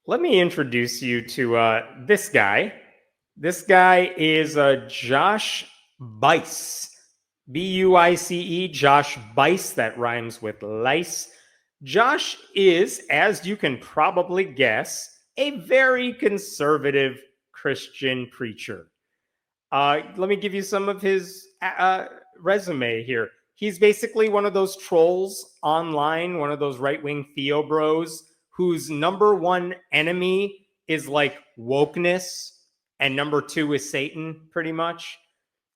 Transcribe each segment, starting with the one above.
Let me introduce you to this guy. This guy is Josh Buice. Buice, Josh Buice. That rhymes with lice. Josh is, as you can probably guess, a very conservative Christian preacher. Let me give you some of his resume here. He's basically one of those trolls online, one of those right-wing Theo bros whose number one enemy is like wokeness and number two is Satan, pretty much.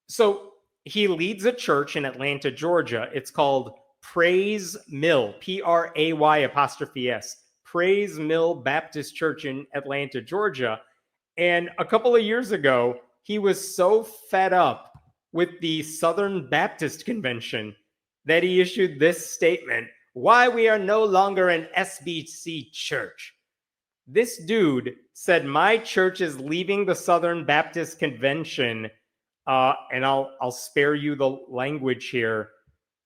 So he leads a church in Atlanta, Georgia. It's called Praise Mill, Pray apostrophe S, Praise Mill Baptist Church in Atlanta, Georgia. And a couple of years ago, he was so fed up with the Southern Baptist Convention that he issued this statement: why we are no longer an SBC church. This dude said, my church is leaving the Southern Baptist Convention, and I'll spare you the language here.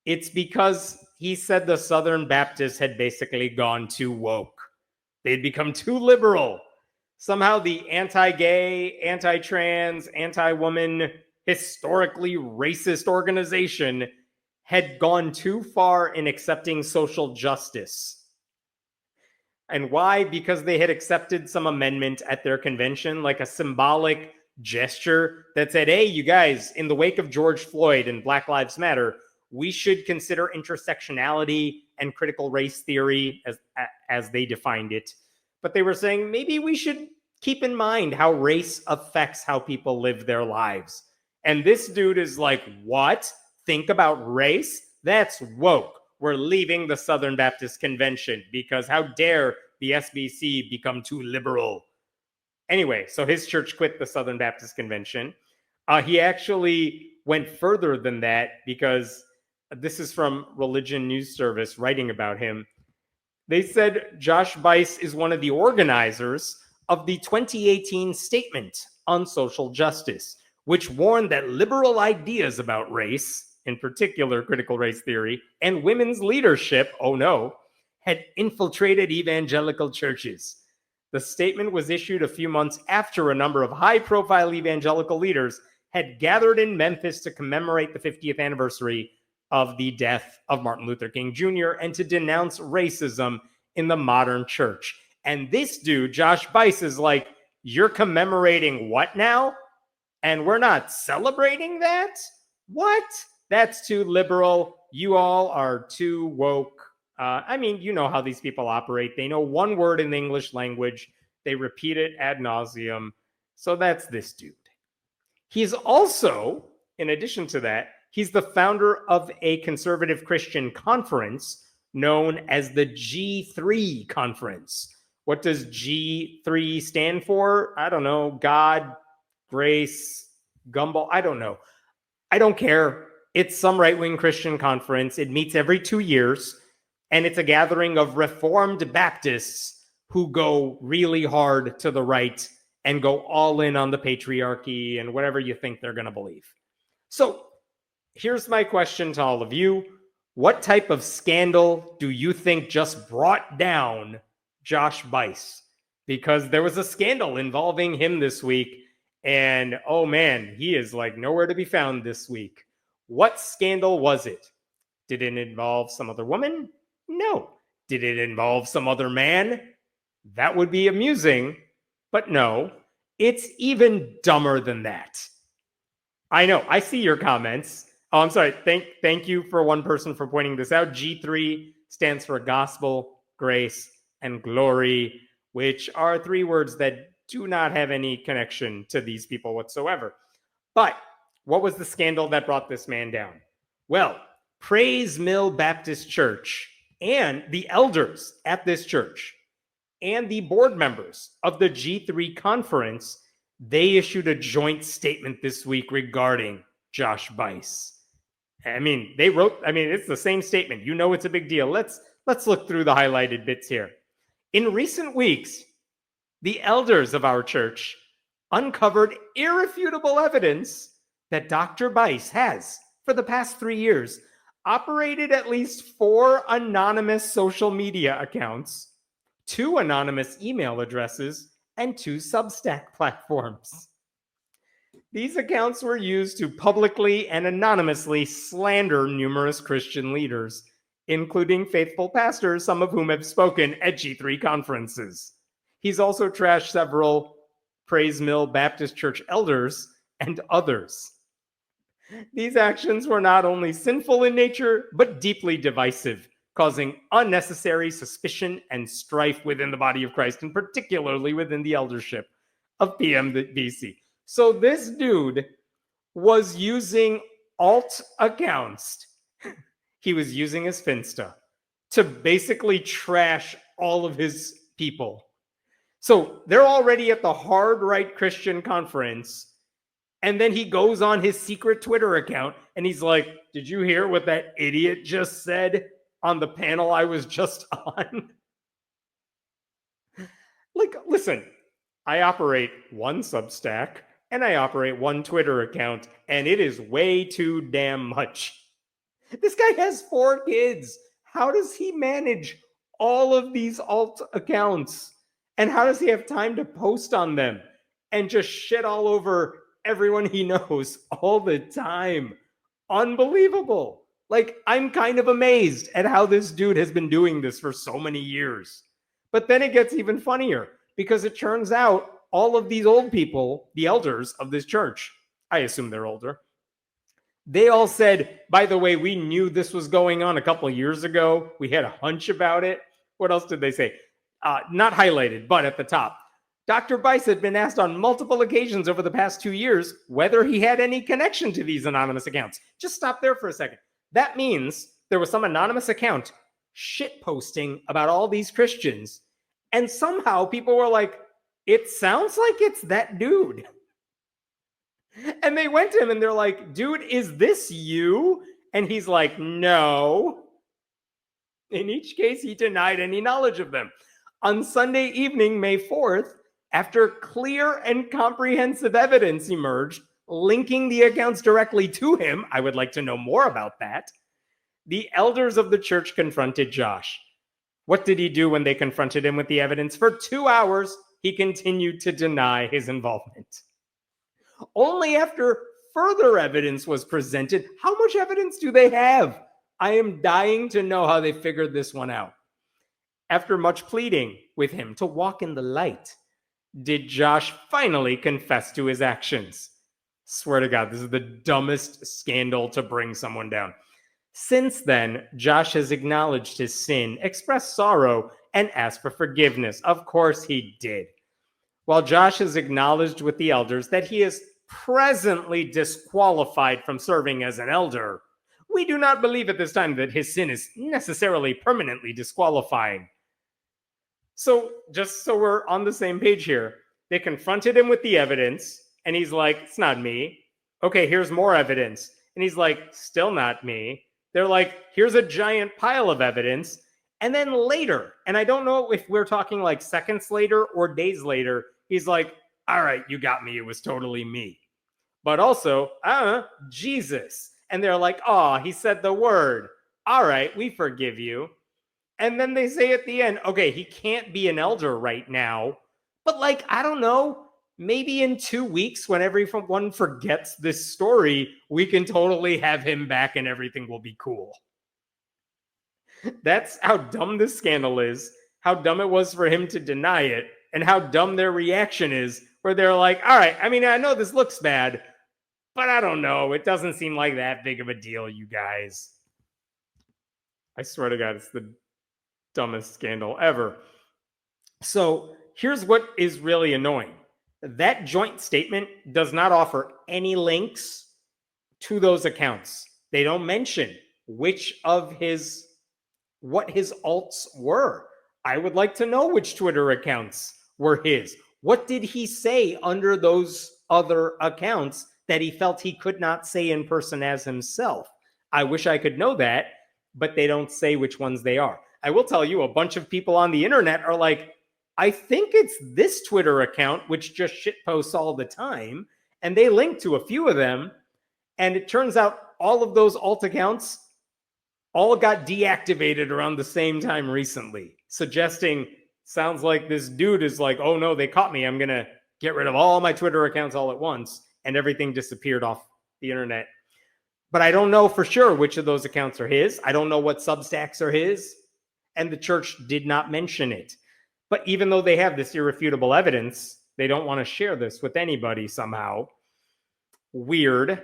It's because he said the Southern Baptists had basically gone too woke. They'd become too liberal. Somehow the anti-gay, anti-trans, anti-woman, historically racist organization had gone too far in accepting social justice. And why? Because they had accepted some amendment at their convention, like a symbolic gesture that said, hey, you guys, in the wake of George Floyd and Black Lives Matter, we should consider intersectionality and critical race theory as they defined it. But they were saying maybe we should keep in mind how race affects how people live their lives. And this dude is like, what? Think about race? That's woke. We're leaving the Southern Baptist Convention because how dare the SBC become too liberal? Anyway, so his church quit the Southern Baptist Convention. He actually went further than that because this is from Religion News Service writing about him. They said Josh Buice is one of the organizers of the 2018 Statement on Social Justice, which warned that liberal ideas about race, in particular critical race theory, and women's leadership, oh no, had infiltrated evangelical churches. The statement was issued a few months after a number of high-profile evangelical leaders had gathered in Memphis to commemorate the 50th anniversary of the death of Martin Luther King Jr. and to denounce racism in the modern church. And this dude, Josh Buice, is like, you're commemorating what now? And we're not celebrating that? What? That's too liberal. You all are too woke. I mean, you know how these people operate. They know one word in the English language. They repeat it ad nauseum. So that's this dude. He's also, in addition to that, he's the founder of a conservative Christian conference known as the G3 Conference. What does G3 stand for? I don't know. God, grace, gumball. I don't know. I don't care. It's some right-wing Christian conference. It meets every 2 years, and it's a gathering of Reformed Baptists who go really hard to the right and go all in on the patriarchy and whatever you think they're going to believe. So here's my question to all of you. What type of scandal do you think just brought down Josh Buice? Because there was a scandal involving him this week, and oh man, he is like nowhere to be found this week. What scandal was it? Did it involve some other woman? No. Did it involve some other man? That would be amusing, but no. It's even dumber than that. I know. I see your comments. Oh, I'm sorry. Thank you for one person for pointing this out. G3 stands for gospel, grace, and glory, which are three words that do not have any connection to these people whatsoever. But what was the scandal that brought this man down? Well, Praise Mill Baptist Church and the elders at this church and the board members of the G3 conference, they issued a joint statement this week regarding Josh Buice. I mean, it's the same statement. You know it's a big deal. Let's look through the highlighted bits here. In recent weeks, the elders of our church uncovered irrefutable evidence that Dr. Buice has, for the past 3 years, operated at least 4 anonymous social media accounts 2 anonymous email addresses, and 2 Substack platforms. These accounts were used to publicly and anonymously slander numerous Christian leaders, including faithful pastors, some of whom have spoken at G3 conferences. He's also trashed several Praise Mill Baptist Church elders and others. These actions were not only sinful in nature, but deeply divisive, causing unnecessary suspicion and strife within the body of Christ, and particularly within the eldership of PMBC. So this dude was using alt accounts. He was using his Finsta to basically trash all of his people. So they're already at the hard right Christian conference. And then he goes on his secret Twitter account and he's like, did you hear what that idiot just said on the panel I was just on? Like, listen, I operate one Substack and I operate one Twitter account, and it is way too damn much. This guy has 4 kids. How does he manage all of these alt accounts? And how does he have time to post on them and just shit all over everyone he knows all the time? Unbelievable. Like, I'm kind of amazed at how this dude has been doing this for so many years. But then it gets even funnier, because it turns out all of these old people, the elders of this church, I assume they're older, they all said, by the way, we knew this was going on a couple of years ago. We had a hunch about it. What else did they say? Not highlighted, but at the top. Dr. Buice had been asked on multiple occasions over the past 2 years whether he had any connection to these anonymous accounts. Just stop there for a second. That means there was some anonymous account shit posting about all these Christians, and somehow people were like, it sounds like it's that dude. And they went to him and they're like, dude, is this you? And he's like, no. In each case, he denied any knowledge of them. On Sunday evening, May 4th, after clear and comprehensive evidence emerged linking the accounts directly to him, I would like to know more about that, the elders of the church confronted Josh. What did he do when they confronted him with the evidence? For 2 hours, he continued to deny his involvement. Only after further evidence was presented, how much evidence do they have? I am dying to know how they figured this one out. After much pleading with him to walk in the light, did Josh finally confess to his actions? Swear to God, this is the dumbest scandal to bring someone down. Since then, Josh has acknowledged his sin, expressed sorrow, and asked for forgiveness. Of course he did. While Josh has acknowledged with the elders that he is presently disqualified from serving as an elder, we do not believe at this time that his sin is necessarily permanently disqualifying. So, just so we're on the same page here, they confronted him with the evidence, and he's like, it's not me. Okay, here's more evidence. And he's like, still not me. They're like, here's a giant pile of evidence. And then later, and I don't know if we're talking like seconds later or days later, he's like, all right, you got me. It was totally me. But also, Jesus. And they're like, oh, he said the word. All right, we forgive you. And then they say at the end, okay, he can't be an elder right now. But like, I don't know, maybe in 2 weeks when everyone forgets this story, we can totally have him back and everything will be cool. That's how dumb this scandal is, how dumb it was for him to deny it, and how dumb their reaction is, where they're like, all right, I mean, I know this looks bad, but I don't know. It doesn't seem like that big of a deal, you guys. I swear to God, it's the dumbest scandal ever. So here's what is really annoying. That joint statement does not offer any links to those accounts. They don't mention what his alts were. I would like to know which Twitter accounts were his. What did he say under those other accounts that he felt he could not say in person as himself? I wish I could know that, but they don't say which ones they are. I will tell you, a bunch of people on the internet are like, I think it's this Twitter account, which just shitposts all the time. And they link to a few of them. And it turns out all of those alt accounts all got deactivated around the same time recently, suggesting Sounds like this dude is like, oh no, they caught me. I'm going to get rid of all my Twitter accounts all at once. And everything disappeared off the internet. But I don't know for sure which of those accounts are his. I don't know what Substacks are his. And the church did not mention it. But even though they have this irrefutable evidence, they don't want to share this with anybody somehow. Weird.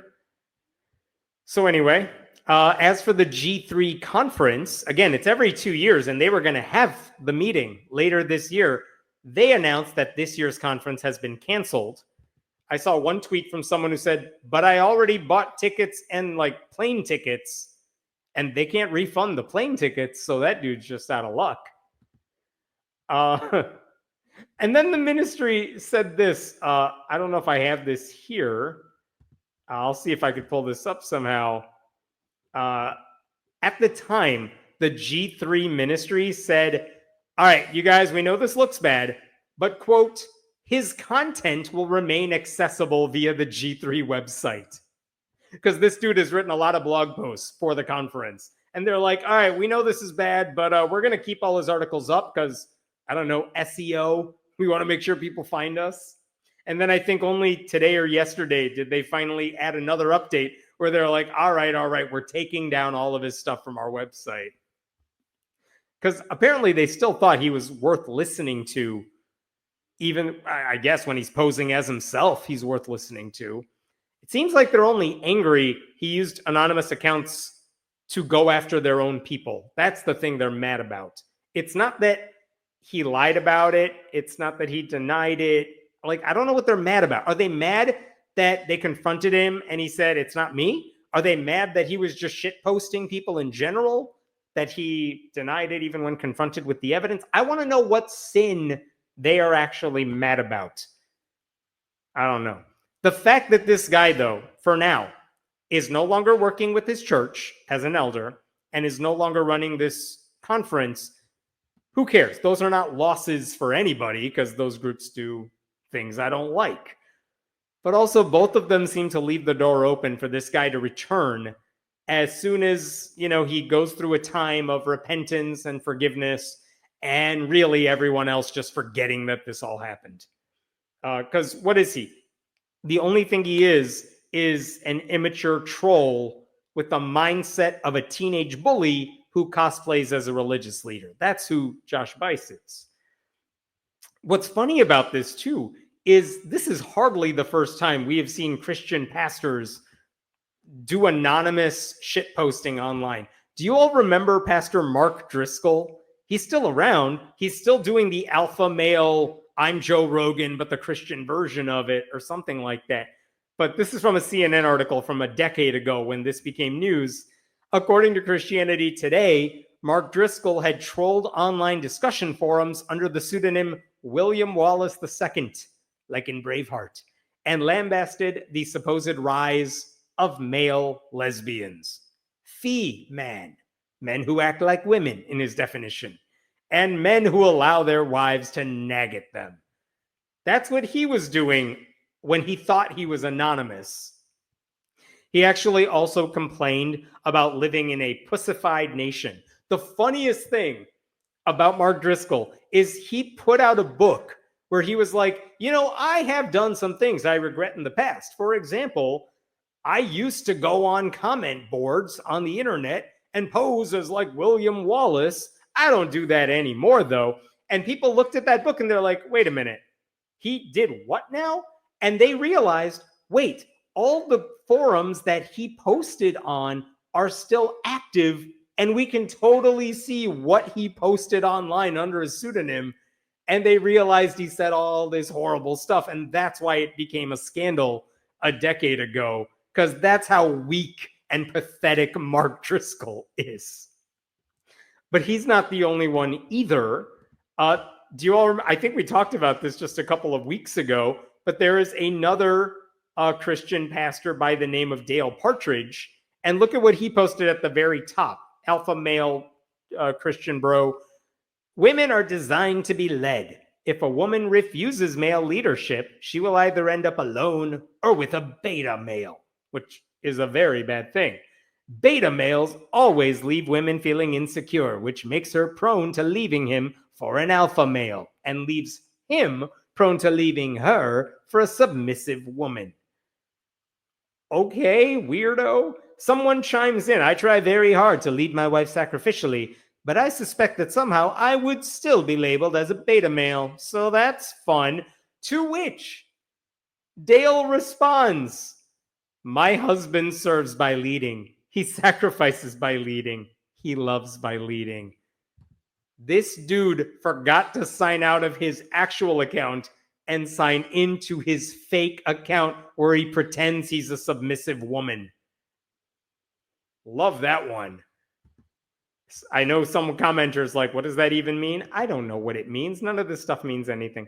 So anyway, as for the G3 conference, again, it's every 2 years, and they were going to have the meeting later this year. They announced that this year's conference has been canceled. I saw one tweet from someone who said, but I already bought tickets and like plane tickets, and they can't refund the plane tickets, so that dude's just out of luck. And then the ministry said this. I don't know if I have this here. I'll see if I could pull this up somehow. At the time, the G3 ministry said, all right, you guys, we know this looks bad, but quote, his content will remain accessible via the G3 website. Because this dude has written a lot of blog posts for the conference. And they're like, all right, we know this is bad, but we're going to keep all his articles up because, I don't know, SEO. We want to make sure people find us. And then I think only today or yesterday did they finally add another update where they're like, all right, we're taking down all of his stuff from our website. Because apparently they still thought he was worth listening to. Even, I guess, when he's posing as himself, he's worth listening to. It seems like they're only angry he used anonymous accounts to go after their own people. That's the thing they're mad about. It's not that he lied about it. It's not that he denied it. Like, I don't know what they're mad about. Are they mad that they confronted him and he said, it's not me? Are they mad that he was just shit posting people in general? That he denied it even when confronted with the evidence? I want to know what sin they are actually mad about. I don't know. The fact that this guy, though, for now, is no longer working with his church as an elder and is no longer running this conference, who cares? Those are not losses for anybody because those groups do things I don't like. But also, both of them seem to leave the door open for this guy to return as soon as, he goes through a time of repentance and forgiveness, and really everyone else just forgetting that this all happened. Because what is he? The only thing he is an immature troll with the mindset of a teenage bully who cosplays as a religious leader. That's who Josh Buice is. What's funny about this, too, is this is hardly the first time we have seen Christian pastors do anonymous shit posting online. Do you all remember Pastor Mark Driscoll? He's still around. He's still doing the alpha male, I'm Joe Rogan, but the Christian version of it, or something like that. But this is from a CNN article from a decade ago when this became news. According to Christianity Today, Mark Driscoll had trolled online discussion forums under the pseudonym William Wallace II, like in Braveheart, and lambasted the supposed rise of male lesbians. Fee-man, men who act like women in his definition, and men who allow their wives to nag at them. That's what he was doing when he thought he was anonymous. He actually also complained about living in a pussified nation. The funniest thing about Mark Driscoll is he put out a book where he was like, I have done some things I regret in the past. For example, I used to go on comment boards on the internet and pose as like William Wallace. I don't do that anymore, though. And people looked at that book and they're like, wait a minute. He did what now? And they realized, wait, all the forums that he posted on are still active, and we can totally see what he posted online under his pseudonym. And they realized he said all this horrible stuff, and that's why it became a scandal a decade ago, because that's how weak and pathetic Mark Driscoll is. But he's not the only one either. Do you all remember? I think we talked about this just a couple of weeks ago, but there is another Christian pastor by the name of Dale Partridge. And look at what he posted at the very top. Alpha male Christian bro. Women are designed to be led. If a woman refuses male leadership, she will either end up alone or with a beta male, which is a very bad thing. Beta males always leave women feeling insecure, which makes her prone to leaving him for an alpha male and leaves him prone to leaving her for a submissive woman. Okay, weirdo. Someone chimes in. I try very hard to lead my wife sacrificially, but I suspect that somehow I would still be labeled as a beta male. So that's fun. To which Dale responds, my husband serves by leading. He sacrifices by leading. He loves by leading. This dude forgot to sign out of his actual account and sign into his fake account where he pretends he's a submissive woman. Love that one. I know some commenters like, what does that even mean? I don't know what it means. None of this stuff means anything.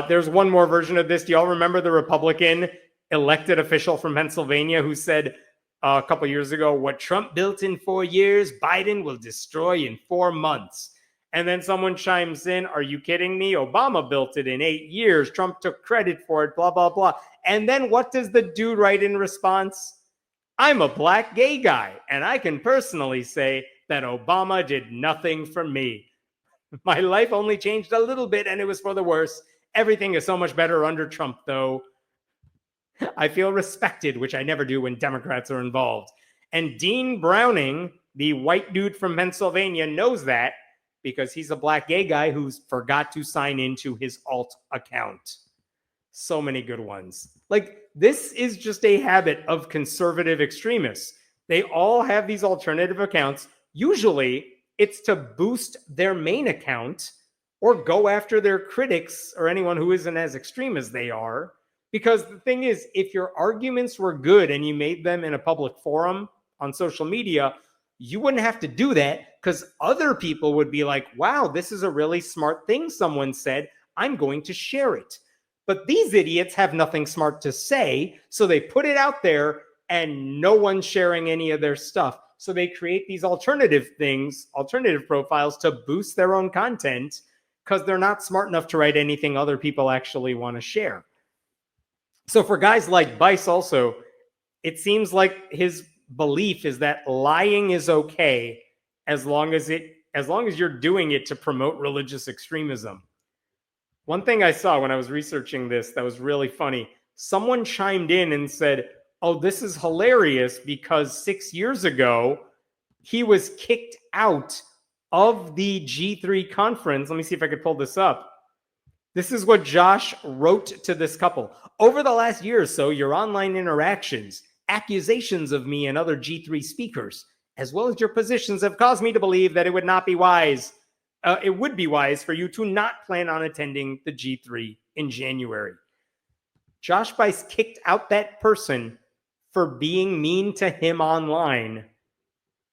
There's one more version of this. Do y'all remember the Republican elected official from Pennsylvania who said a couple years ago, what Trump built in 4 years, Biden will destroy in 4 months? And then someone chimes in, are you kidding me? Obama built it in 8 years. Trump took credit for it, blah, blah, blah. And then what does the dude write in response? I'm a black gay guy, and I can personally say that Obama did nothing for me. My life only changed a little bit, and it was for the worse. Everything is so much better under Trump, though. I feel respected, which I never do when Democrats are involved. And Dean Browning, the white dude from Pennsylvania, knows that because he's a black gay guy who's forgot to sign into his alt account. So many good ones. Like, this is just a habit of conservative extremists. They all have these alternative accounts. Usually, it's to boost their main account or go after their critics or anyone who isn't as extreme as they are. Because the thing is, if your arguments were good and you made them in a public forum on social media, you wouldn't have to do that because other people would be like, wow, this is a really smart thing someone said. I'm going to share it. But these idiots have nothing smart to say, so they put it out there and no one's sharing any of their stuff. So they create these alternative things, alternative profiles to boost their own content because they're not smart enough to write anything other people actually want to share. So for guys like Buice also, it seems like his belief is that lying is okay as long as you're doing it to promote religious extremism. One thing I saw when I was researching this that was really funny, someone chimed in and said, oh, this is hilarious because 6 years ago, he was kicked out of the G3 conference. Let me see if I could pull this up. This is what Josh wrote to this couple. Over the last year or so, your online interactions, accusations of me and other G3 speakers, as well as your positions have caused me to believe that it would be wise for you to not plan on attending the G3 in January. Josh Buice kicked out that person for being mean to him online.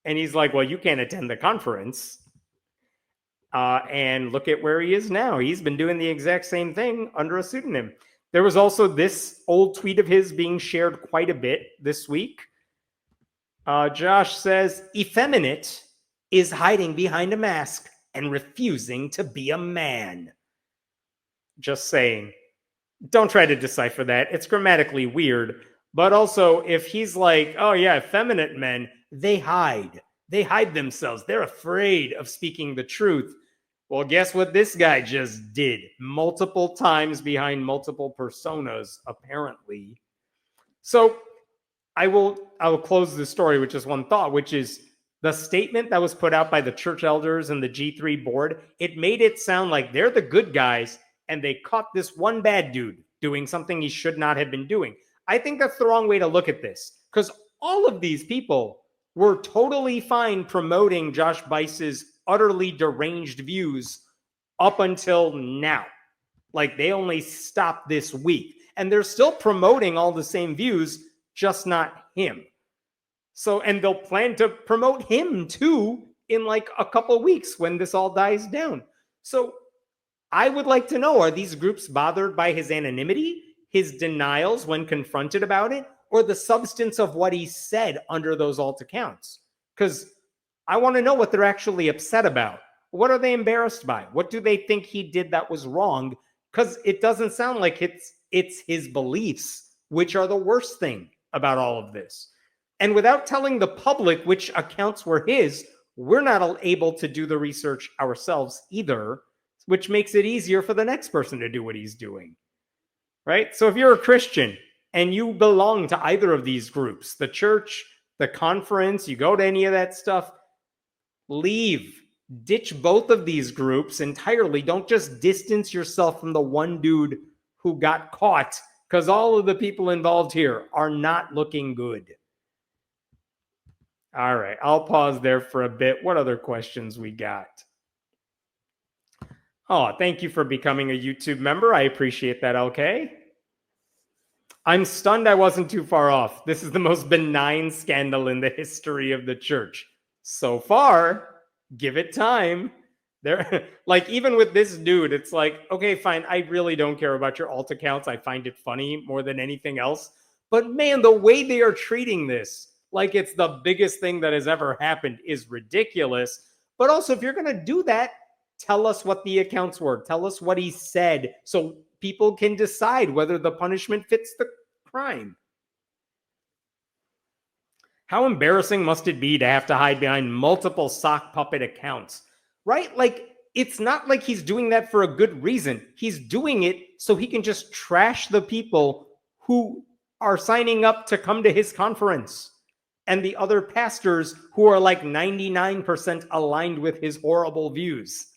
And he's like, well, you can't attend the conference. And look at where he is now. He's been doing the exact same thing under a pseudonym. There was also this old tweet of his being shared quite a bit this week. Josh says, effeminate is hiding behind a mask and refusing to be a man. Just saying. Don't try to decipher that. It's grammatically weird. But also, if he's like, oh yeah, effeminate men, they hide. They hide themselves. They're afraid of speaking the truth. Well, guess what this guy just did? Multiple times behind multiple personas, apparently. So I will close the story with just one thought, which is the statement that was put out by the church elders and the G3 board. It made it sound like they're the good guys and they caught this one bad dude doing something he should not have been doing. I think that's the wrong way to look at this because all of these people were totally fine promoting Josh Buice's utterly deranged views up until now. Like, they only stopped this week. And they're still promoting all the same views, just not him. So, and they'll plan to promote him too in like a couple weeks when this all dies down. So I would like to know, are these groups bothered by his anonymity, his denials when confronted about it, or the substance of what he said under those alt accounts? Because I want to know what they're actually upset about. What are they embarrassed by? What do they think he did that was wrong? Because it doesn't sound like it's his beliefs, which are the worst thing about all of this. And without telling the public which accounts were his, we're not able to do the research ourselves either, which makes it easier for the next person to do what he's doing. Right? So if you're a Christian and you belong to either of these groups, the church, the conference, you go to any of that stuff, leave. Ditch both of these groups entirely. Don't just distance yourself from the one dude who got caught, because all of the people involved here are not looking good. All right, I'll pause there for a bit. What other questions we got? Oh, thank you for becoming a YouTube member. I appreciate that, LK. I'm stunned I wasn't too far off. This is the most benign scandal in the history of the church. So far, give it time. There, like, even with this dude, it's like, okay, fine, I really don't care about your alt accounts. I find it funny more than anything else. But man, the way they are treating this, like it's the biggest thing that has ever happened, is ridiculous. But also, if you're going to do that, tell us what the accounts were. Tell us what he said so people can decide whether the punishment fits the crime. How embarrassing must it be to have to hide behind multiple sock puppet accounts? Right? Like, it's not like he's doing that for a good reason. He's doing it so he can just trash the people who are signing up to come to his conference and the other pastors who are like 99% aligned with his horrible views.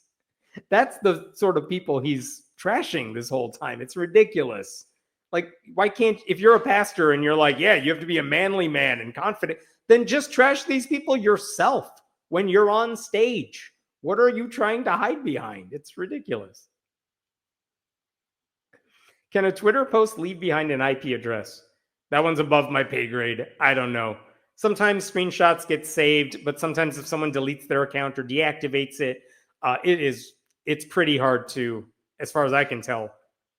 That's the sort of people he's trashing this whole time. It's ridiculous. Like, why can't, if you're a pastor and you're like, yeah, you have to be a manly man and confident, then just trash these people yourself when you're on stage. What are you trying to hide behind? It's ridiculous. Can a Twitter post leave behind an IP address? That one's above my pay grade. I don't know. Sometimes screenshots get saved, but sometimes if someone deletes their account or deactivates it, it's pretty hard to, as far as I can tell,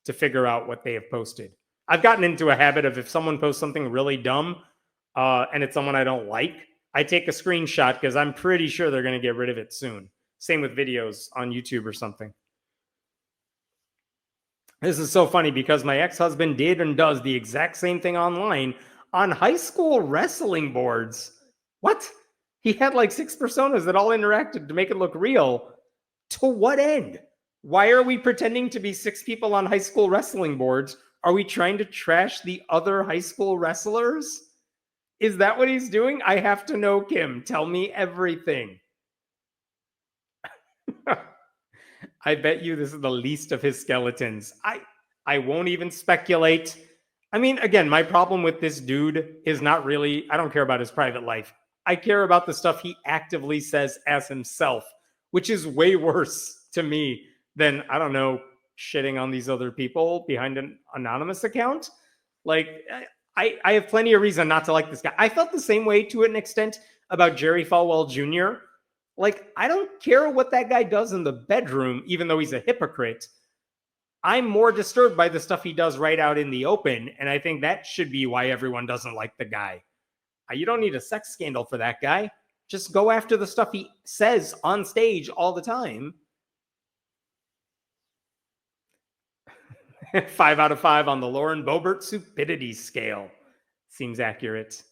to figure out what they have posted. I've gotten into a habit of, if someone posts something really dumb and it's someone I don't like, I take a screenshot because I'm pretty sure they're going to get rid of it soon. Same with videos on YouTube or something. This is so funny because my ex-husband did and does the exact same thing online on high school wrestling boards. What? He had like 6 personas that all interacted to make it look real. To what end? Why are we pretending to be 6 people on high school wrestling boards? Are we trying to trash the other high school wrestlers? Is that what he's doing? I have to know, Kim. Tell me everything. I bet you this is the least of his skeletons. I won't even speculate. I mean, again, my problem with this dude is not really, I don't care about his private life. I care about the stuff he actively says as himself, which is way worse to me than, I don't know, shitting on these other people behind an anonymous account. Like, I have plenty of reason not to like this guy. I felt the same way to an extent about Jerry Falwell Jr. Like, I don't care what that guy does in the bedroom, even though he's a hypocrite. I'm more disturbed by the stuff he does right out in the open, and I think that should be why everyone doesn't like the guy. You don't need a sex scandal for that guy. Just go after the stuff he says on stage all the time. 5 out of 5 on the Lauren Boebert stupidity scale. Seems accurate.